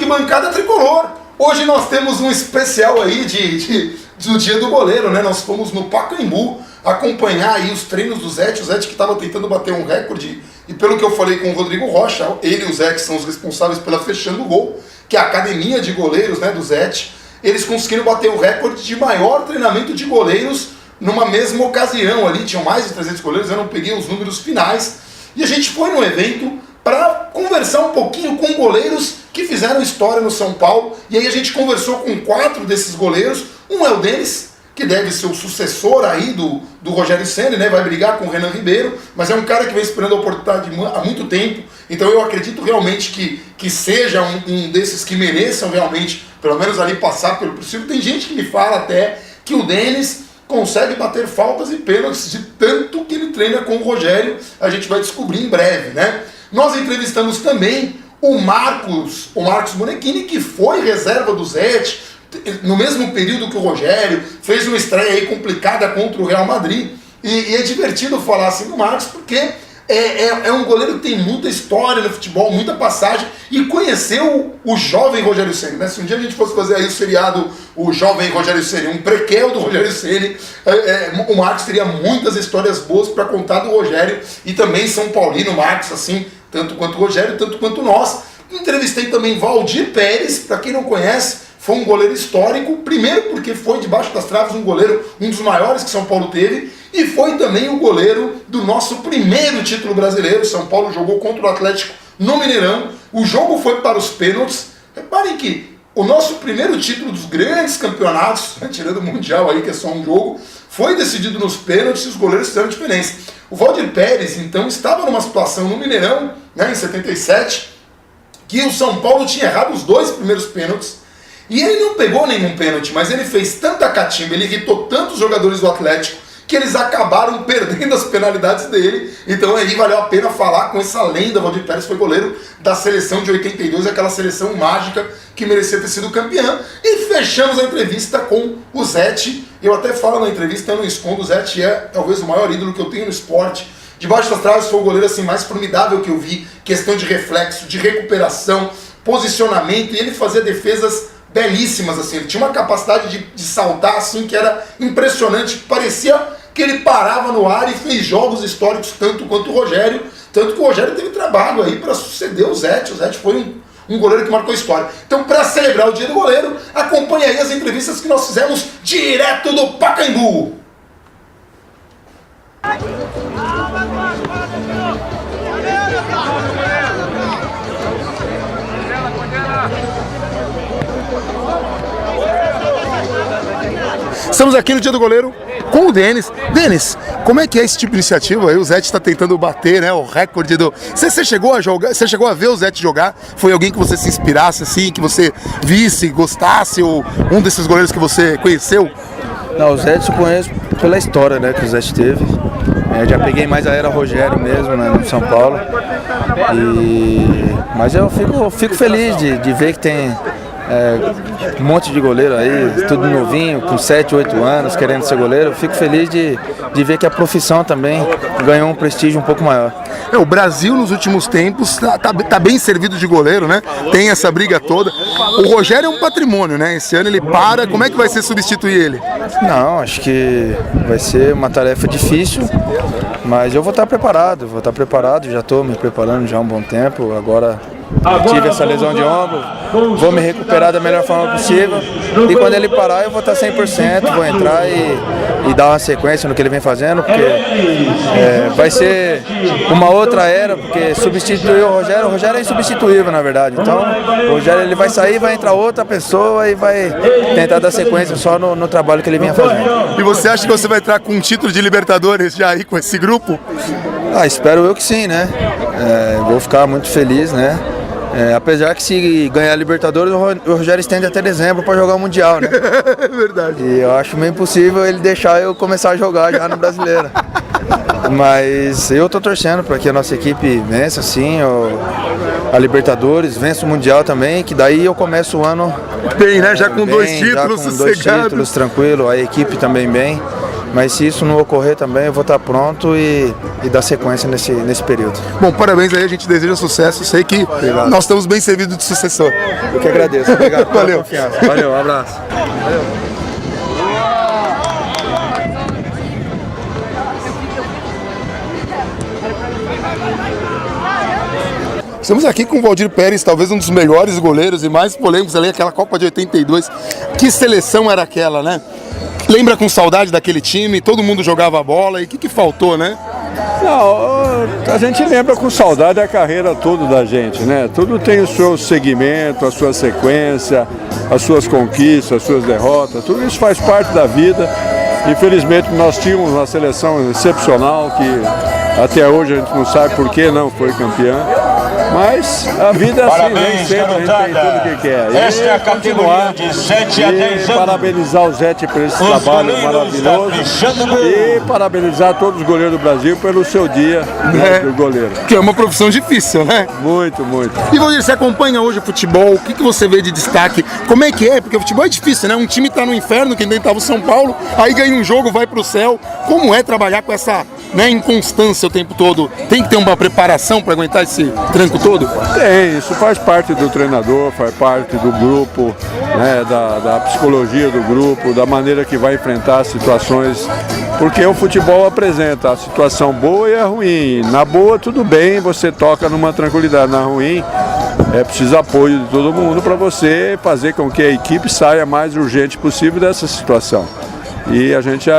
arquibancada tricolor. Hoje nós temos um especial aí do dia do goleiro, né? Nós fomos no Pacaembu acompanhar aí os treinos do Zete, o Zete que estava tentando bater um recorde, e pelo que eu falei com o Rodrigo Rocha, ele e o Zete são os responsáveis pela Fechando o Gol, que é a academia de goleiros, né, do Zete. Eles conseguiram bater o recorde de maior treinamento de goleiros numa mesma ocasião ali, tinham mais de 300 goleiros, eu não peguei os números finais, e a gente foi no evento para conversar um pouquinho com goleiros que fizeram história no São Paulo, e aí a gente conversou com 4 desses goleiros. Um é o Denis, que deve ser o sucessor aí do Rogério Ceni, né? Vai brigar com o Renan Ribeiro, mas é um cara que vem esperando a oportunidade há muito tempo, então eu acredito realmente que seja um desses que mereçam realmente, pelo menos ali passar pelo possível. Tem gente que me fala até que o Denis consegue bater faltas e pênaltis de tanto que ele treina com o Rogério, a gente vai descobrir em breve, né? Nós entrevistamos também o Marcos Monechini, que foi reserva do Zete, no mesmo período que o Rogério, fez uma estreia aí complicada contra o Real Madrid, e é divertido falar assim do Marcos, porque é um goleiro que tem muita história no futebol, muita passagem, e conheceu o jovem Rogério Ceni, né? Se um dia a gente fosse fazer aí o seriado O Jovem Rogério Ceni, um prequel do Rogério Ceni, o Marcos teria muitas histórias boas para contar do Rogério, e também São Paulino, Marcos, assim, tanto quanto o Rogério, tanto quanto nós. Entrevistei também Valdir Pérez, para quem não conhece, foi um goleiro histórico, primeiro porque foi debaixo das traves um goleiro, um dos maiores que São Paulo teve, e foi também o goleiro do nosso primeiro título brasileiro. São Paulo jogou contra o Atlético no Mineirão, o jogo foi para os pênaltis. Reparem que o nosso primeiro título dos grandes campeonatos, tirando o Mundial aí, que é só um jogo, foi decidido nos pênaltis e os goleiros fizeram diferença. O Valdir Pérez, então, estava numa situação no Mineirão, né, em 77, que o São Paulo tinha errado os 2 primeiros pênaltis, e ele não pegou nenhum pênalti, mas ele fez tanta catimba, ele irritou tantos jogadores do Atlético, que eles acabaram perdendo as penalidades dele. Então aí valeu a pena falar com essa lenda. Valdir Pérez foi goleiro da seleção de 82, aquela seleção mágica que merecia ter sido campeã. E fechamos a entrevista com o Zete. Eu até falo na entrevista, eu não escondo, o Zete é talvez o maior ídolo que eu tenho no esporte. Debaixo das traves foi o goleiro assim, mais formidável que eu vi, questão de reflexo, de recuperação, posicionamento, e ele fazia defesas belíssimas, assim. Ele tinha uma capacidade de saltar assim que era impressionante, parecia que ele parava no ar, e fez jogos históricos tanto quanto o Rogério, tanto que o Rogério teve trabalho aí para suceder o Zete. O Zete foi um goleiro que marcou história. Então, para celebrar o dia do goleiro, acompanhe aí as entrevistas que nós fizemos direto do Pacaembu. Estamos aqui no dia do goleiro com o Denis. Denis, como é que é esse tipo de iniciativa? Aí o Zete está tentando bater, né, o recorde do... Você chegou a jogar, você chegou a ver o Zete jogar? Foi alguém que você se inspirasse, assim, que você visse, gostasse, ou um desses goleiros que você conheceu? Não, o Zete eu conheço pela história, né, que o Zete teve. Já peguei mais a era Rogério mesmo, né, no São Paulo. Mas eu fico feliz de ver que tem um monte de goleiro aí, tudo novinho, com 7, 8 anos, querendo ser goleiro. Eu fico feliz de ver que a profissão também ganhou um prestígio um pouco maior. O Brasil nos últimos tempos tá bem servido de goleiro, né? Tem essa briga toda. O Rogério é um patrimônio, né? Esse ano ele para. Como é que vai ser substituir ele? Não, acho que vai ser uma tarefa difícil, mas eu vou estar preparado, já estou me preparando já há um bom tempo. Agora tive essa lesão de ombro, vou me recuperar da melhor forma possível, e quando ele parar eu vou estar 100%, vou entrar e dar uma sequência no que ele vem fazendo, porque vai ser uma outra era, porque substituir o Rogério é insubstituível, na verdade. Então o Rogério ele vai sair, vai entrar outra pessoa e vai tentar dar sequência só no trabalho que ele vinha fazendo. E você acha que você vai entrar com um título de Libertadores já aí com esse grupo? Espero eu que sim, né? Vou ficar muito feliz, né? Apesar que se ganhar a Libertadores, o Rogério estende até dezembro para jogar o Mundial, né? É verdade. E eu acho meio impossível ele deixar eu começar a jogar já no Brasileiro. Mas eu tô torcendo para que a nossa equipe vença, sim, a Libertadores, vença o Mundial também, que daí eu começo o ano bem, né? Já com bem, 2 títulos sossegados. 2 títulos, tranquilo, a equipe também bem. mas se isso não ocorrer também, eu vou estar pronto e dar sequência nesse período. Bom, parabéns aí, a gente deseja sucesso. Sei que nós estamos bem servidos de sucessor. Eu que agradeço. Obrigado. Valeu. Valeu, um abraço. Valeu. Estamos aqui com o Valdir Pérez, talvez um dos melhores goleiros e mais polêmicos ali, aquela Copa de 82. Que seleção era aquela, né? Lembra com saudade daquele time? Todo mundo jogava bola. E o que faltou, né? Não, a gente lembra com saudade a carreira toda da gente, né? Tudo tem o seu segmento, a sua sequência, as suas conquistas, as suas derrotas. Tudo isso faz parte da vida. Infelizmente nós tínhamos uma seleção excepcional que até hoje a gente não sabe por que não foi campeã. Mas a vida é assim, nem sempre a gente tem tudo o que quer. Esta é a categoria de 7 a 10 anos. Parabenizar o Zete por esse trabalho maravilhoso e parabenizar todos os goleiros do Brasil pelo seu dia do goleiro. Que é uma profissão difícil, né? Muito, muito. E Valdir, você acompanha hoje o futebol? O que você vê de destaque? Como é que é? Porque o futebol é difícil, né? Um time tá no inferno, que nem tava o São Paulo, aí ganha um jogo, vai pro céu. Como é trabalhar com essa inconstância o tempo todo? Tem que ter uma preparação para aguentar esse tranco todo? Tem, isso faz parte do treinador, faz parte do grupo, né, da psicologia do grupo, da maneira que vai enfrentar as situações, porque o futebol apresenta a situação boa e a ruim. Na boa tudo bem, você toca numa tranquilidade, na ruim é preciso apoio de todo mundo para você fazer com que a equipe saia mais urgente possível dessa situação. E a gente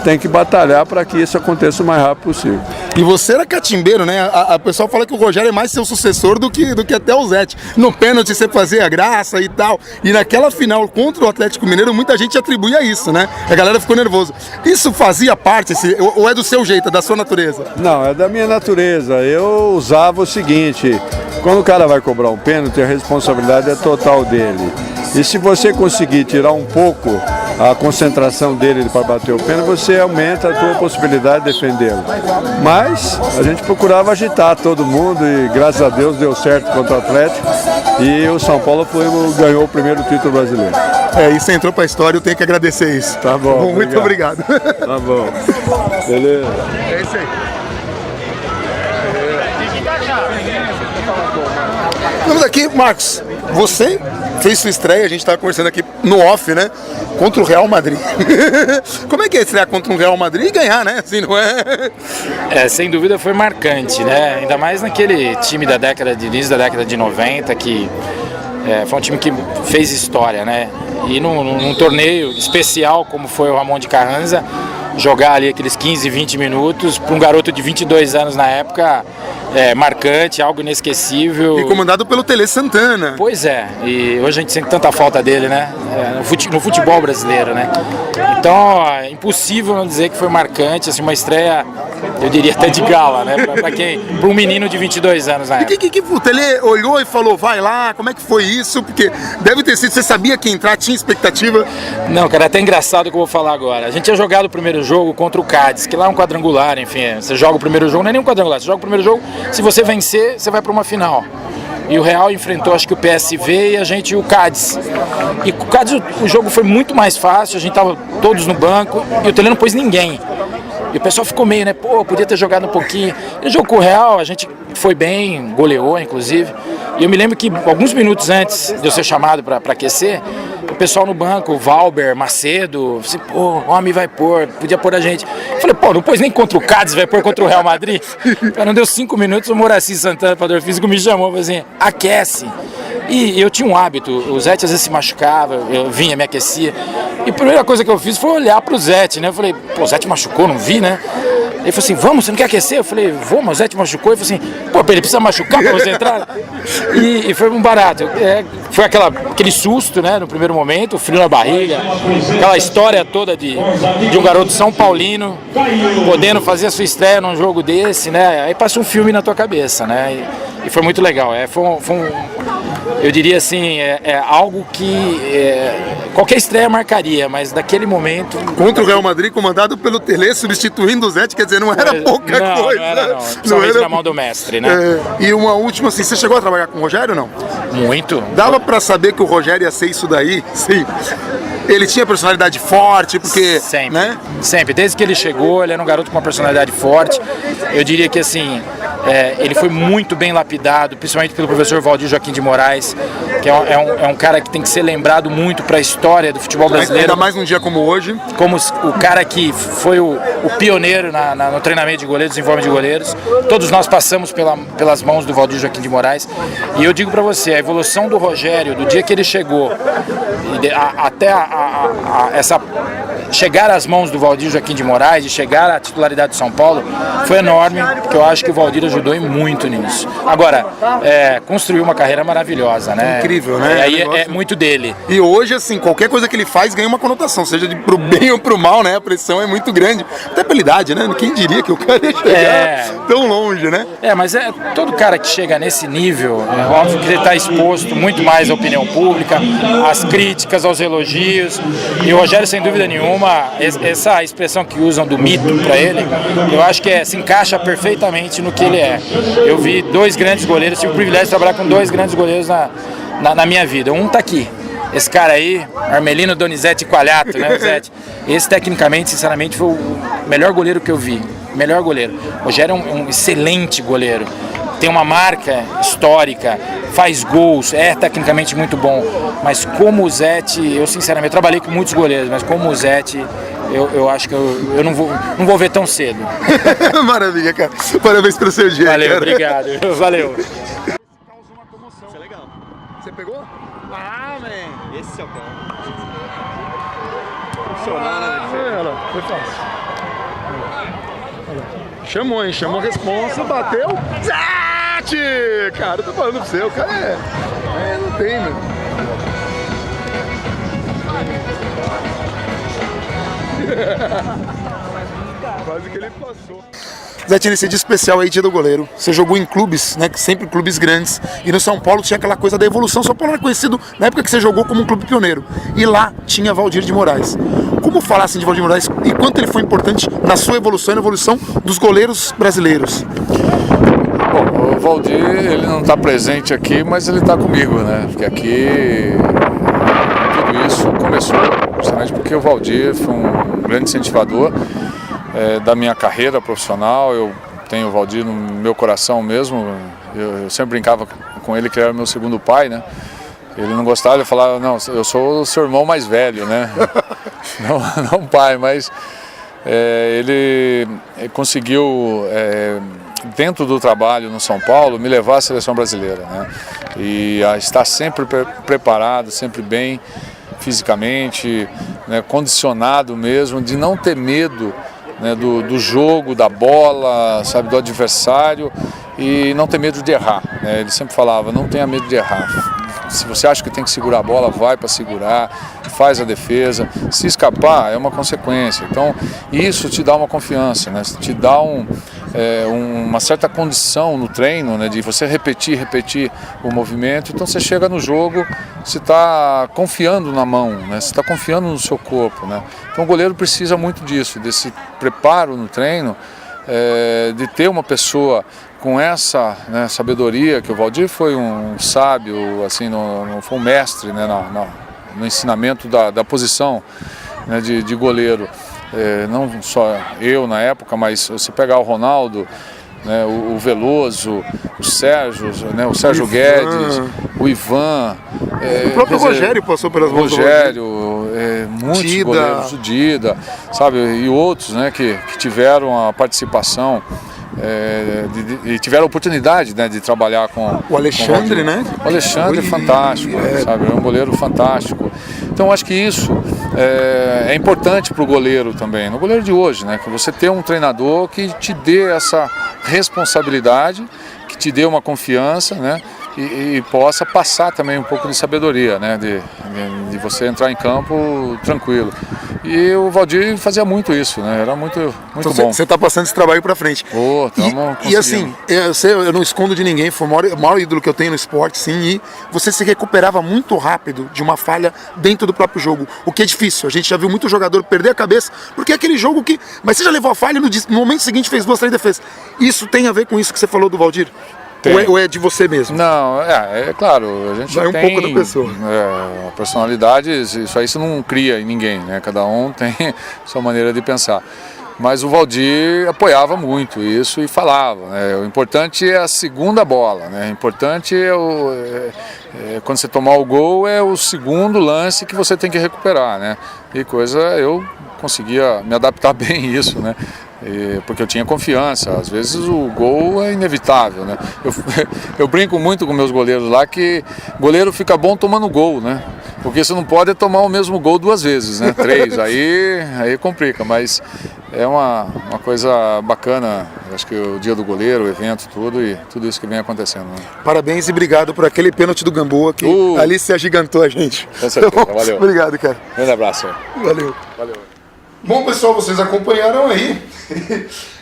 tem que batalhar para que isso aconteça o mais rápido possível. E você era catimbeiro, né? A pessoa fala que o Rogério é mais seu sucessor do que até o Zete. No pênalti você fazia a graça e tal. E naquela final contra o Atlético Mineiro, muita gente atribui a isso, né? A galera ficou nervosa. Isso fazia parte, ou é do seu jeito, é da sua natureza? Não, é da minha natureza. Eu usava o seguinte: quando o cara vai cobrar um pênalti, a responsabilidade é total dele. E se você conseguir tirar um pouco a concentração dele para bater o pênalti, você aumenta a tua possibilidade de defendê-lo. Mas a gente procurava agitar todo mundo e graças a Deus deu certo contra o Atlético e o São Paulo ganhou o primeiro título brasileiro. Isso entrou para a história, eu tenho que agradecer isso. Tá bom, muito obrigado. Tá bom. Beleza. É isso aí. Vamos aqui, Marcos. Você fez sua estreia, a gente estava conversando aqui no off, né? Contra o Real Madrid. Como é que é estrear contra um Real Madrid e ganhar, né? Assim, não é? Sem dúvida foi marcante, né? Ainda mais naquele time de início da década de 90, que foi um time que fez história, né? E num torneio especial como foi o Ramon de Carranza, jogar ali aqueles 15, 20 minutos para um garoto de 22 anos na época, marcante, algo inesquecível. E comandado pelo Tele Santana. Pois é, e hoje a gente sente tanta falta dele, né? No futebol brasileiro, né? Então, é impossível não dizer que foi marcante, assim, uma estreia, eu diria até de gala, né? Para um menino de 22 anos na época. E que o Tele olhou e falou, vai lá, como é que foi isso? Porque deve ter sido, você sabia que ia entrar, tinha expectativa? Não, cara, é até engraçado o que eu vou falar agora. A gente tinha jogado o primeiro jogo contra o Cádiz, que lá é um quadrangular, enfim, você joga o primeiro jogo, não é nem um quadrangular, você joga o primeiro jogo, se você vencer, você vai para uma final. E o Real enfrentou, acho que o PSV e a gente o Cádiz. E o Cádiz, o jogo foi muito mais fácil, a gente tava todos no banco e o Tele não pôs ninguém. E o pessoal ficou meio, né, podia ter jogado um pouquinho. E o jogo com o Real, a gente foi bem, goleou, inclusive. E eu me lembro que alguns minutos antes de eu ser chamado para aquecer, o pessoal no banco, o Valber, Macedo, assim, o homem vai pôr, podia pôr a gente. Eu falei, não pôs nem contra o Cádiz, vai pôr contra o Real Madrid. Não deu 5 minutos, o Moraci Santana, padrão físico, me chamou, falou assim, aquece. E eu tinha um hábito, o Zete às vezes se machucava, eu vinha, me aquecia. E a primeira coisa que eu fiz foi olhar pro Zete, né? Eu falei, o Zete machucou, não vi, né? Ele falou assim, vamos, você não quer aquecer? Eu falei, vou, mas o Zete machucou. Ele falou assim, ele precisa machucar pra você entrar? E foi um barato. Foi aquele susto, né, no primeiro momento, frio na barriga, aquela história toda de um garoto São Paulino, podendo fazer a sua estreia num jogo desse, né? Aí passa um filme na tua cabeça, né? E foi muito legal. Eu diria assim, algo que qualquer estreia marcaria, mas daquele momento... Contra o Real Madrid, comandado pelo Tele, substituindo o Zete, quer dizer, não era pouca coisa. Não era, principalmente na mão do mestre, né? E uma última, assim, você chegou a trabalhar com o Rogério ou não? Muito. Dava pra saber que o Rogério ia ser isso daí? Sim. Ele tinha personalidade forte, porque... Sempre, né? sempre. Desde que ele chegou, ele era um garoto com uma personalidade forte. Eu diria que, assim, ele foi muito bem lapidado, principalmente pelo professor Valdir Joaquim de Moraes, que é um cara que tem que ser lembrado muito para a história do futebol brasileiro. Ainda mais num dia como hoje. Como o cara que foi o pioneiro no treinamento de goleiros, desenvolvimento de goleiros. Todos nós passamos pelas mãos do Valdir Joaquim de Moraes. E eu digo para você, a evolução do Rogério, do dia que ele chegou, até essa chegar às mãos do Valdir Joaquim de Moraes e chegar à titularidade do São Paulo, foi enorme, porque eu acho que o Valdir ajudou muito nisso. Agora, construiu uma carreira maravilhosa, né? Incrível, né? E aí é muito dele. E hoje, assim, qualquer coisa que ele faz ganha uma conotação, seja pro bem ou pro mal, né? A pressão é muito grande. Até pela idade, né? Quem diria que o cara ia chegar tão longe, né? Mas todo cara que chega nesse nível, é óbvio que ele está exposto muito mais à opinião pública, às críticas, aos elogios. E o Rogério, sem dúvida nenhuma, essa expressão que usam do mito para ele, eu acho que se encaixa perfeitamente no que ele é. Eu vi 2 grandes goleiros, tive o privilégio de trabalhar com 2 grandes goleiros na minha vida. Um tá aqui. Esse cara aí, Armelino Donizete Qualiato, né, Donizete? Esse, tecnicamente, sinceramente, foi o melhor goleiro que eu vi. Melhor goleiro. O Rogério é um excelente goleiro. Tem uma marca histórica, faz gols, é tecnicamente muito bom. Mas como o Zete, eu sinceramente trabalhei com muitos goleiros, mas como o Zete, eu acho que eu não vou ver tão cedo. Maravilha, cara. Parabéns pelo seu dia. Valeu, cara. obrigado. Valeu. Isso é legal. Você pegou? Ah, man. Esse é o cara. Funcionar, né? Foi fácil. Chamou, hein? Chamou a responsa, bateu. Zete! Cara, eu tô falando pra você, o cara não tem, meu. Quase que ele passou. Zete, nesse dia especial aí, dia do goleiro, você jogou em clubes, né, sempre clubes grandes, e no São Paulo tinha aquela coisa da evolução. São Paulo era conhecido na época que você jogou como um clube pioneiro, e lá tinha Valdir de Moraes. Como falar assim de Valdir de Moraes e quanto ele foi importante na sua evolução e na evolução dos goleiros brasileiros? Bom, o Valdir, ele não está presente aqui, mas ele está comigo, né? Porque aqui tudo isso começou justamente porque o Valdir foi um grande incentivador da minha carreira profissional. Eu tenho o Valdir no meu coração mesmo. Eu sempre brincava com ele que ele era meu segundo pai, né? Ele não gostava, ele falava, não, eu sou o seu irmão mais velho, né? não pai, mas ele conseguiu, dentro do trabalho no São Paulo, me levar à seleção brasileira, né? E estar sempre preparado, sempre bem fisicamente, né? Condicionado mesmo, de não ter medo, né, do jogo, da bola, sabe, do adversário, e não ter medo de errar, né? Ele sempre falava, não tenha medo de errar. Se você acha que tem que segurar a bola, vai para segurar, faz a defesa. Se escapar, é uma consequência. Então, isso te dá uma confiança, né? Te dá uma certa condição no treino, né? De você repetir o movimento. Então, você chega no jogo, você está confiando na mão, né? Você está confiando no seu corpo, né? Então, o goleiro precisa muito disso, desse preparo no treino, de ter uma pessoa com essa, né, sabedoria, que o Valdir foi um sábio, assim, não foi um mestre, né, no ensinamento da posição, né, de goleiro. Não só eu na época, mas você pegar o Ronaldo, né, o Veloso, o Sérgio Guedes, o Ivan. O próprio Rogério passou pelas mãos do Rogério, muitos goleiros, o Dida, sabe, e outros, né, que tiveram a participação. E tiveram a oportunidade, né, de trabalhar com o Alexandre, né? O Alexandre é fantástico, sabe? É um goleiro fantástico. Então acho que isso é importante para o goleiro também, no goleiro de hoje, né? Que você ter um treinador que te dê essa responsabilidade, que te dê uma confiança, né? E possa passar também um pouco de sabedoria, né? De você entrar em campo tranquilo. E o Valdir fazia muito isso, né? Era muito então, bom. Você está passando esse trabalho para frente. E assim, eu não escondo de ninguém, foi o maior ídolo que eu tenho no esporte, sim, e você se recuperava muito rápido de uma falha dentro do próprio jogo, o que é difícil. A gente já viu muito jogador perder a cabeça, porque é aquele jogo que... Mas você já levou a falha no momento seguinte fez 2, 3 defesas. Isso tem a ver com isso que você falou do Valdir? Ou é de você mesmo? Não, é claro, a gente Vai um tem pouco da pessoa. personalidades, isso aí você não cria em ninguém, né? Cada um tem sua maneira de pensar. Mas o Valdir apoiava muito isso e falava, né? O importante é a segunda bola, né? O importante quando você tomar o gol é o segundo lance que você tem que recuperar, né? E eu conseguia me adaptar bem a isso, né? Porque eu tinha confiança, às vezes o gol é inevitável, né? Eu brinco muito com meus goleiros lá que goleiro fica bom tomando gol, né? Porque você não pode tomar o mesmo gol 2 vezes, né? 3, aí complica, mas é uma coisa bacana, acho que o dia do goleiro, o evento, tudo isso que vem acontecendo. Né? Parabéns e obrigado por aquele pênalti do Gamboa que ali se agigantou a gente. Com certeza, valeu. Obrigado, cara. Grande abraço. Valeu. Bom, pessoal, vocês acompanharam aí.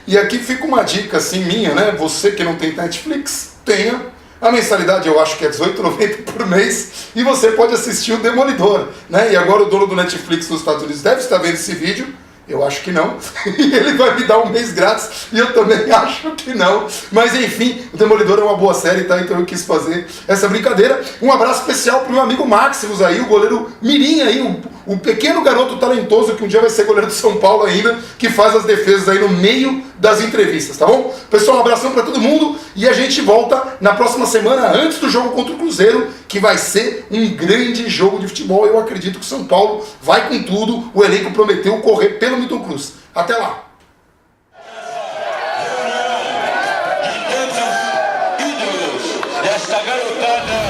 E aqui fica uma dica assim minha, né? Você que não tem Netflix, tenha. A mensalidade eu acho que é R$18,90 por mês e você pode assistir o Demolidor, né? E agora o dono do Netflix nos Estados Unidos deve estar vendo esse vídeo. Eu acho que não. E ele vai me dar um mês grátis. E eu também acho que não. Mas enfim, o Demolidor é uma boa série, tá? Então eu quis fazer essa brincadeira. Um abraço especial pro meu amigo Maximus aí, o goleiro mirim aí, o pequeno garoto talentoso que um dia vai ser goleiro do São Paulo ainda, que faz as defesas aí no meio das entrevistas, tá bom? Pessoal, um abração pra todo mundo. E a gente volta na próxima semana, antes do jogo contra o Cruzeiro, que vai ser um grande jogo de futebol. Eu acredito que o São Paulo vai com tudo. O elenco prometeu correr pelo Milton Cruz. Até lá! Desta garotada